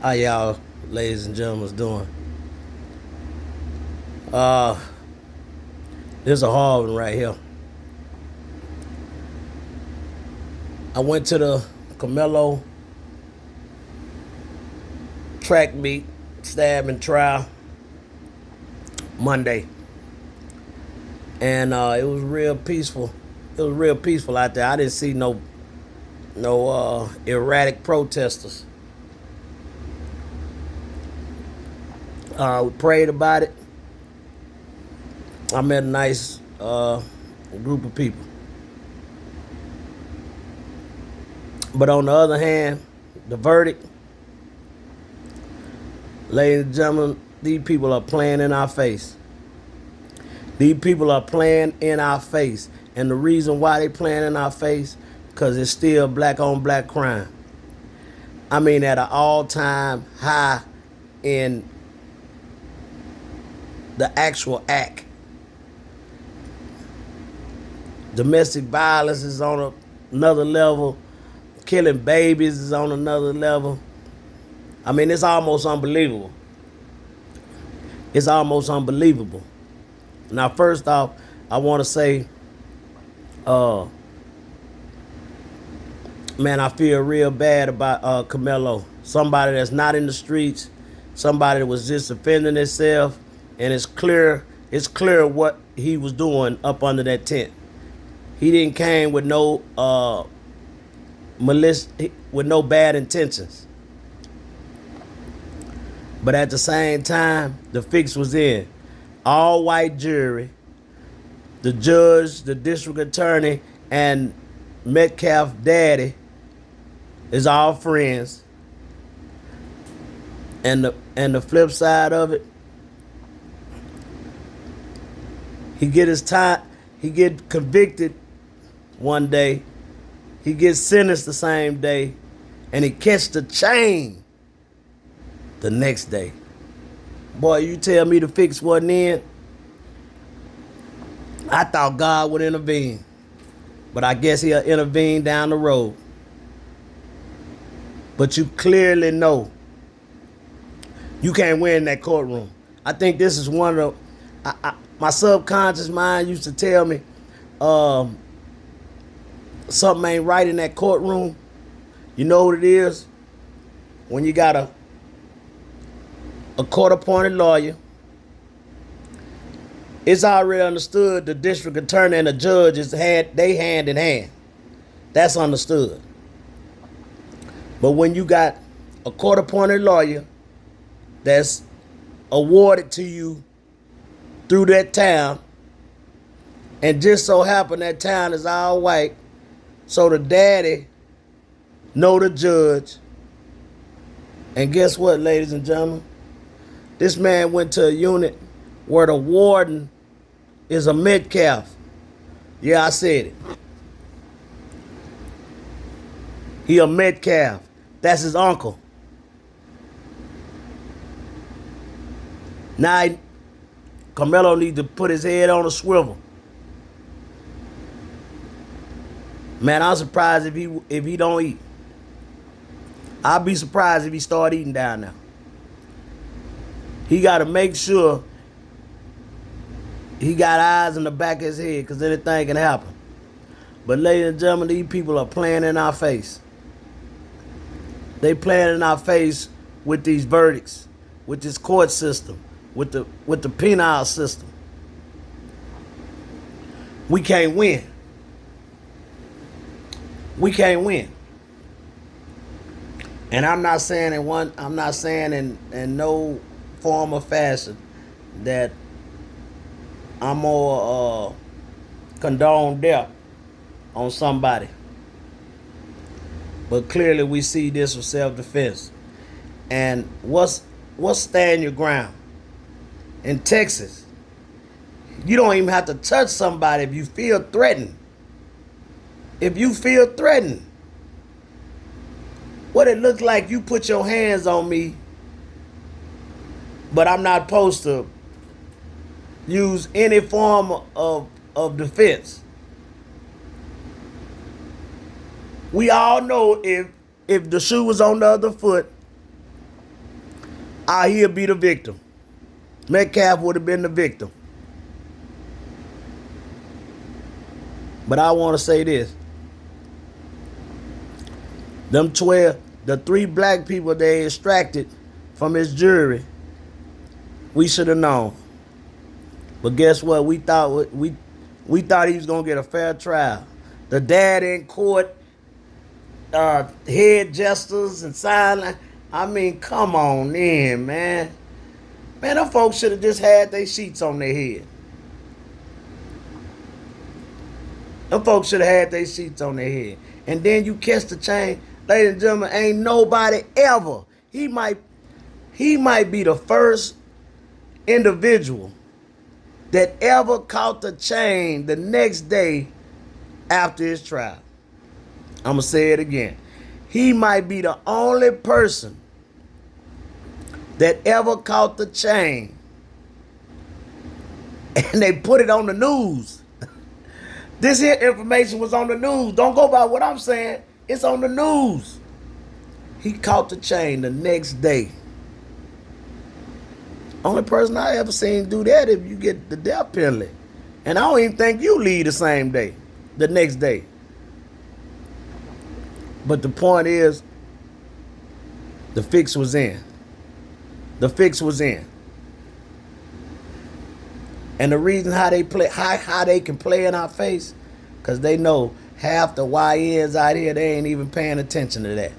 How y'all, ladies and gentlemen, doing? Uh, this is a hard one right here. I went to the Camelo track meet, stabbing trial Monday, and it was real peaceful. It was real peaceful out there. I didn't see no erratic protesters. We prayed about it. I met a nice group of people. But on the other hand, the verdict, ladies and gentlemen, these people are playing in our face. These people are playing in our face. And the reason why they playing in our face, because it's still black on black crime. I mean, at an all-time high in the actual act. Domestic violence is on another level. Killing babies is on another level. I mean, it's almost unbelievable. It's almost unbelievable. Now, first off, I want to say, man, I feel real bad about Camelo. Somebody that's not in the streets, somebody that was just defending himself, and it's clear what he was doing up under that tent. He didn't came with no with no bad intentions. But at the same time, the fix was in. All white jury, the judge, the district attorney, and Metcalf daddy is all friends. And the flip side of it, he get convicted one day, he gets sentenced the same day, and he catch the chain the next day. Boy, you tell me the fix wasn't in, I thought God would intervene. But I guess he'll intervene down the road. But you clearly know you can't win in that courtroom. I think this is one of my subconscious mind used to tell me something ain't right in that courtroom. You know what it is? When you got a court-appointed lawyer, it's already understood the district attorney and the judge they hand in hand. That's understood. But when you got a court-appointed lawyer that's awarded to you through that town, and just so happen that town is all white, so the daddy know the judge. And guess what, ladies and gentlemen? This man went to a unit where the warden is a Metcalf. Yeah, I said it. He a Metcalf. That's his uncle. Now, Camelo need to put his head on a swivel. Man, I'm surprised if he don't eat. I'll be surprised if he start eating down now. He got to make sure he got eyes in the back of his head, because anything can happen. But ladies and gentlemen, these people are playing in our face. They playing in our face with these verdicts, with this court system, with the penal system. We can't win. We can't win. And I'm not saying in no form or fashion that I'm more condone death on somebody. But clearly we see this for self-defense. And what's stand your ground? In Texas, you don't even have to touch somebody if you feel threatened. If you feel threatened, what it looks like, you put your hands on me, but I'm not supposed to use any form of defense. We all know if the shoe was on the other foot, He'll be the victim. Metcalf would have been the victim. But I want to say this. Them 12, the 3 black people they extracted from his jury, we should have known. But guess what? We thought he was gonna get a fair trial. The dad in court, head jesters and sign. I mean, come on in, man. Man, them folks should have just had their sheets on their head. Them folks should have had their sheets on their head. And then you catch the chain. Ladies and gentlemen, ain't nobody ever. He might be the first individual that ever caught the chain the next day after his trial. I'm going to say it again. He might be the only person that ever caught the chain and they put it on the news. This here information was on the news. Don't go by what I'm saying. It's on the news. He caught the chain the next day. Only person I ever seen do that if you get the death penalty. And I don't even think you leave the same day, the next day. But the point is, the fix was in. The fix was in. And the reason how they play, how they can play in our face, because they know half the YNs out here, they ain't even paying attention to that.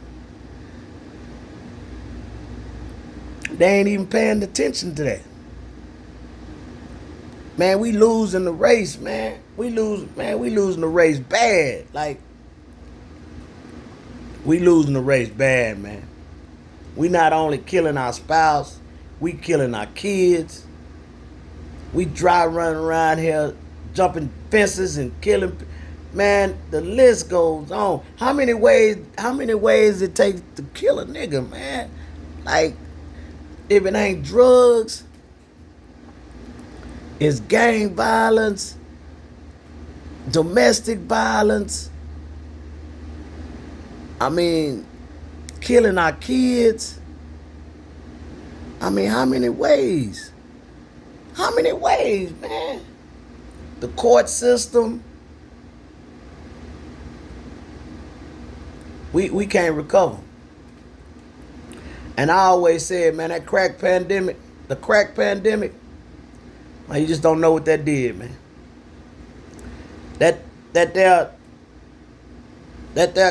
They ain't even paying attention to that. Man, we losing the race, man. We losing the race bad. Like, we losing the race bad, man. We not only killing our spouse, we killing our kids. We dry running around here, jumping fences and killing. Man, the list goes on. How many ways it takes to kill a nigga, man? Like, if it ain't drugs, it's gang violence, domestic violence. I mean, killing our kids. I mean, how many ways? How many ways, man? The court system. We can't recover. And I always said, man, the crack pandemic, man, you just don't know what that did, man. That there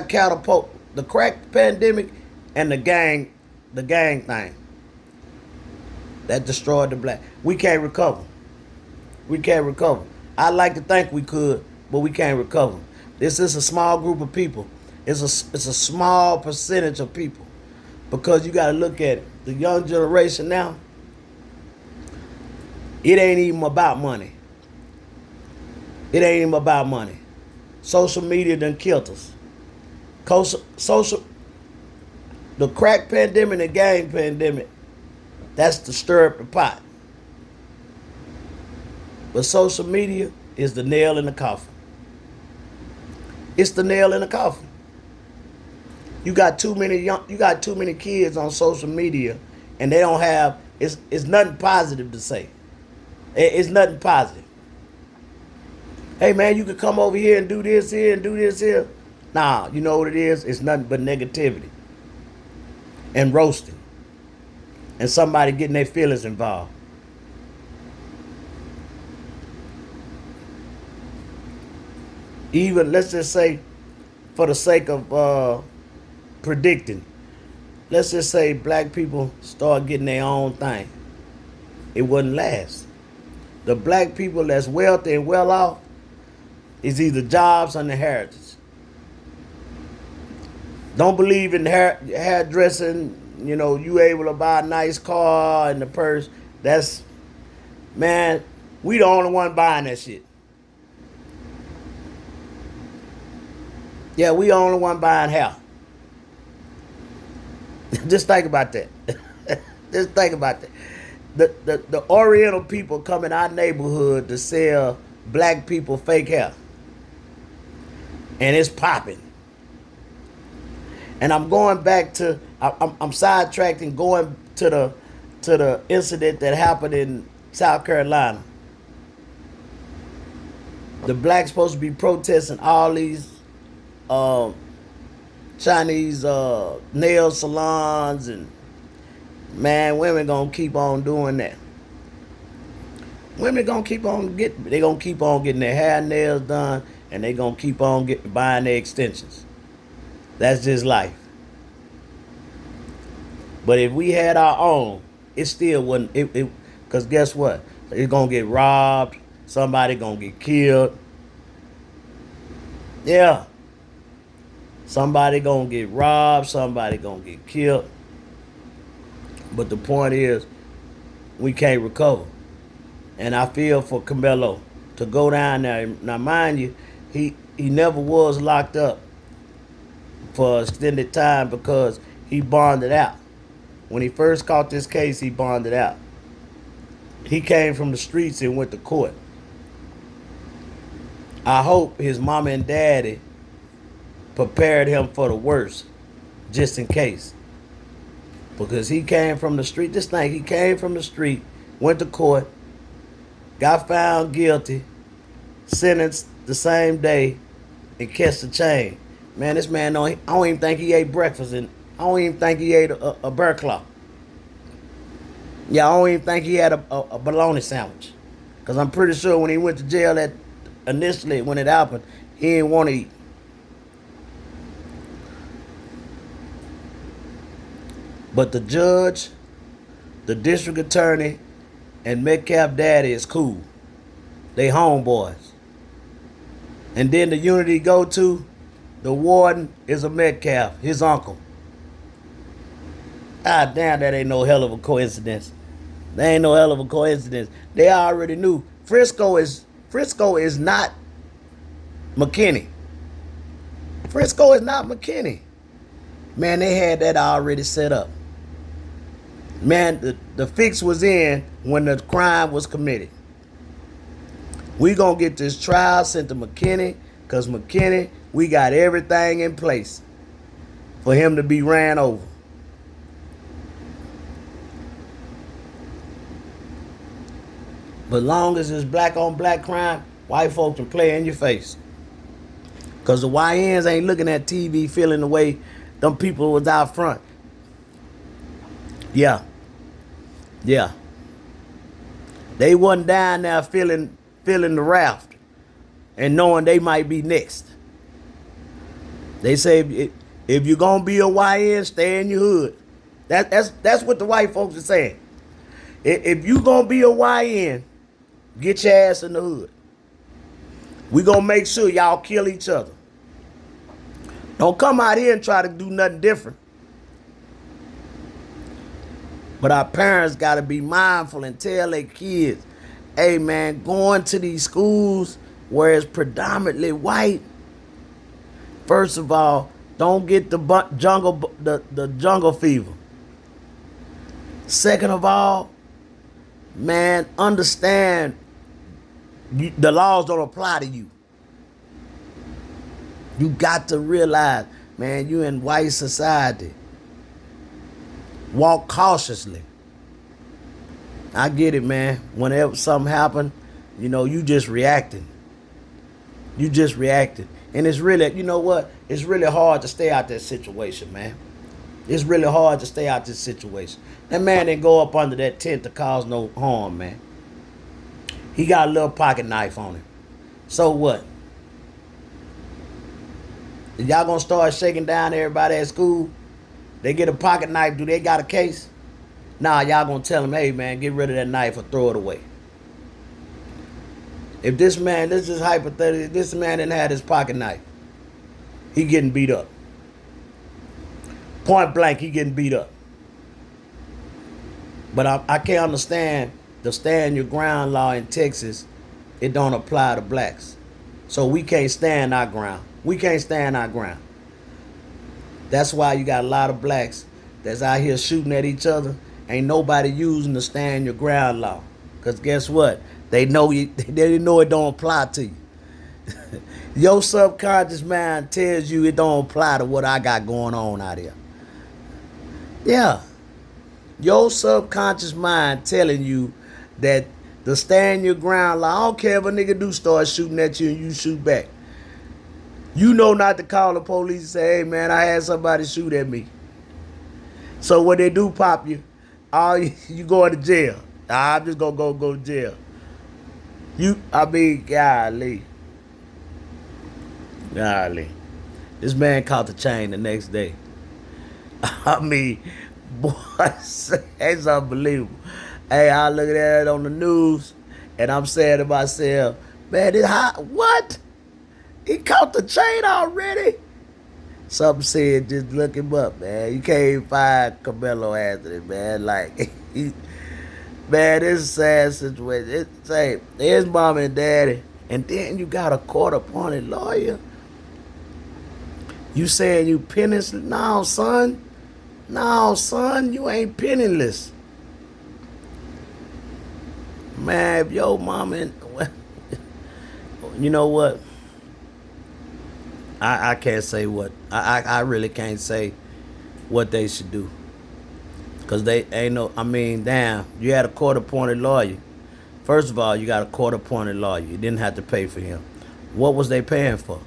catapult, the crack pandemic and the gang thing. That destroyed the black. We can't recover. We can't recover. I'd like to think we could, but we can't recover. This is a small group of people. It's a small percentage of people. Because you got to look at it. The young generation now, it ain't even about money. It ain't even about money. Social media done killed us. The crack pandemic and the gang pandemic, that's to stir up the pot. But social media is the nail in the coffin. It's the nail in the coffin. You got too many kids on social media, and they don't have. It's nothing positive to say. It's nothing positive. Hey man, you could come over here and do this here and do this here. Nah, you know what it is? It's nothing but negativity and roasting, and somebody getting their feelings involved. Even, let's just say, for the sake of predicting, let's just say black people start getting their own thing. It wouldn't last. The black people that's wealthy and well off is either jobs or inheritance. Don't believe in hairdressing. You know, you able to buy a nice car and the purse. That's, man, we the only one buying that shit. Yeah, we the only one buying hair. Just think about that. Just think about that. The Oriental people come in our neighborhood to sell black people fake hair. And it's popping. And I'm going back to, I'm sidetracked and going to to the incident that happened in South Carolina. The blacks supposed to be protesting all these uh, Chinese nail salons, and man, women gonna keep on doing that. Women gonna keep on getting their hair and nails done, and they gonna keep on buying their extensions. That's just life. But if we had our own, it still wouldn't. Cause guess what? It's gonna get robbed. Somebody gonna get killed. Yeah. Somebody gonna get robbed. Somebody gonna get killed. But the point is, we can't recover. And I feel for Camelo to go down there. Now, mind you, he never was locked up for extended time because he bonded out. When he first caught this case, he bonded out. He came from the streets and went to court. I hope his mama and daddy prepared him for the worst, just in case. Because he came from the street. This thing, he came from the street, went to court, got found guilty, sentenced the same day, and catch the chain. Man, this man, I don't even think he ate breakfast, and I don't even think he ate a bear claw. Yeah, I don't even think he had a bologna sandwich. Because I'm pretty sure when he went to jail initially, when it happened, he didn't want to eat. But the judge, the district attorney, and Metcalf daddy is cool. They homeboys. And then the unit he go to, the warden is a Metcalf, his uncle. Ah, damn, that ain't no hell of a coincidence. That ain't no hell of a coincidence. They already knew. Frisco is not McKinney. Frisco is not McKinney. Man, they had that already set up. Man, the fix was in when the crime was committed. We gonna get this trial sent to McKinney, because McKinney, we got everything in place for him to be ran over. But long as it's black on black crime, white folks can play in your face. Because the YNs ain't looking at TV feeling the way them people was out front. Yeah. Yeah. They wasn't down there feeling the raft and knowing they might be next. They say if you're gonna be a YN, stay in your hood. That's what the white folks are saying. If you gonna be a YN, get your ass in the hood. We gonna make sure y'all kill each other. Don't come out here and try to do nothing different. But our parents gotta be mindful and tell their kids, hey man, going to these schools where it's predominantly white, first of all, don't get the jungle fever. Second of all, man, understand the laws don't apply to you. You got to realize, man, you in white society. Walk cautiously. I get it, man. Whenever something happen, you just reacting. You just reacting. And it's really, you know what? It's really hard to stay out that situation, man. It's really hard to stay out this situation. That man didn't go up under that tent to cause no harm, man. He got a little pocket knife on him. So what? If y'all gonna start shaking down everybody at school, they get a pocket knife, do they got a case? Nah, y'all gonna tell them, hey man, get rid of that knife or throw it away. If this is hypothetical, if this man didn't have his pocket knife, he getting beat up. Point blank, he getting beat up. But I can't understand the stand your ground law in Texas. It don't apply to blacks. So we can't stand our ground. We can't stand our ground. That's why you got a lot of blacks that's out here shooting at each other. Ain't nobody using the stand your ground law. Because guess what? They know it don't apply to you. Your subconscious mind tells you it don't apply to what I got going on out here. Yeah. Your subconscious mind telling you that to stand your ground, like I don't care if a nigga do start shooting at you and you shoot back. You know not to call the police and say, hey man, I had somebody shoot at me. So when they do pop you, you going to jail. I'm just gonna go to jail. Golly. This man caught the chain the next day. I mean, boy, it's unbelievable. Hey, I look at it on the news, and I'm saying to myself, man, what? He caught the chain already? Something said, just look him up, man. You can't even find Carmelo Anthony, man. Like, man, it's a sad situation. It's his mom and daddy, and then you got a court-appointed lawyer. You saying you penniless? No, son. No, son, you ain't penniless. Man, if your mama and... You know what? I can't say what. I really can't say what they should do. Because they ain't no... I mean, damn, you had a court-appointed lawyer. First of all, you got a court-appointed lawyer. You didn't have to pay for him. What was they paying for?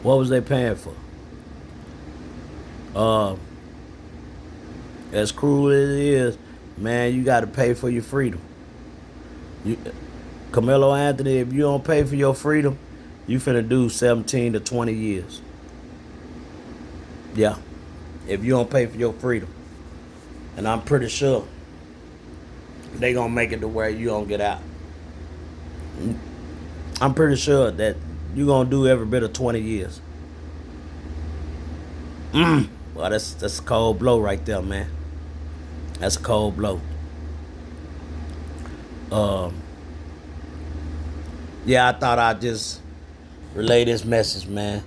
What was they paying for? As cruel as it is, man, you got to pay for your freedom. Carmelo Anthony, if you don't pay for your freedom, you finna do 17 to 20 years. Yeah, if you don't pay for your freedom. And I'm pretty sure they gonna make it to where you don't get out. I'm pretty sure that you gonna do every bit of 20 years. Well, that's a cold blow right there, man. That's a cold blow. Yeah, I thought I'd just relay this message, man.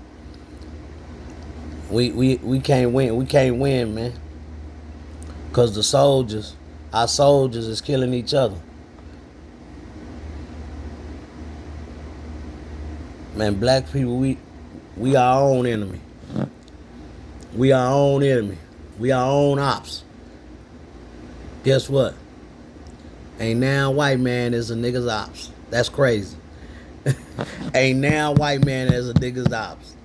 We can't win. We can't win, man. Because our soldiers is killing each other. Man, black people, we our own enemy. We our own enemy. We our own ops. Guess what? Ain't now white man is a nigga's ops. That's crazy. Ain't now white man is a nigga's ops.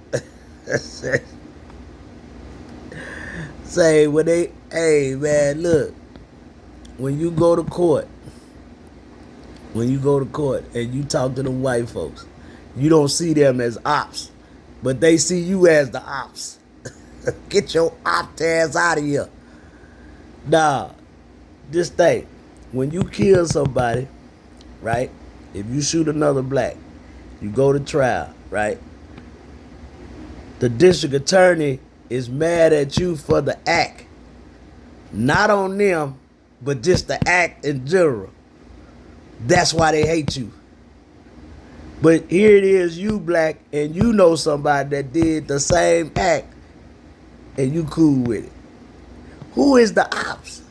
Say when hey man, look, when you go to court and you talk to them white folks, you don't see them as ops, but they see you as the ops. Get your op ass out of here. Nah, just think, when you kill somebody, right? If you shoot another black, you go to trial, right? The district attorney is mad at you for the act. Not on them, but just the act in general. That's why they hate you. But here it is, you black, and you know somebody that did the same act, and you cool with it. Who is the ops?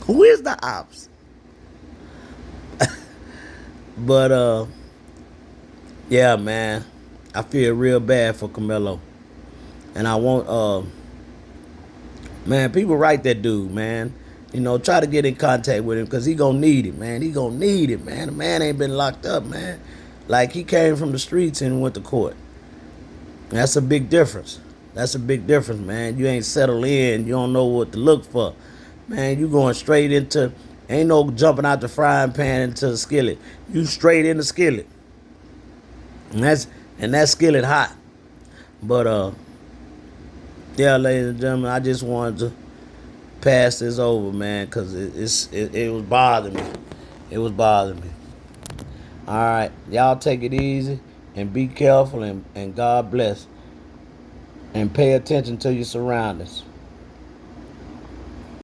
Who is the ops? But, yeah, man, I feel real bad for Carmelo. And I want, man, people write that dude, man. You know, try to get in contact with him because he gonna need it, man. He gonna need it, man. The man ain't been locked up, man. Like, he came from the streets and went to court. That's a big difference. That's a big difference, man. You ain't settled in. You don't know what to look for. Man, you going straight into, ain't no jumping out the frying pan into the skillet. You straight in the skillet. And that skillet hot. But, yeah, ladies and gentlemen, I just wanted to pass this over, man, because it was bothering me. It was bothering me. All right, y'all take it easy and be careful and God bless. And pay attention to your surroundings.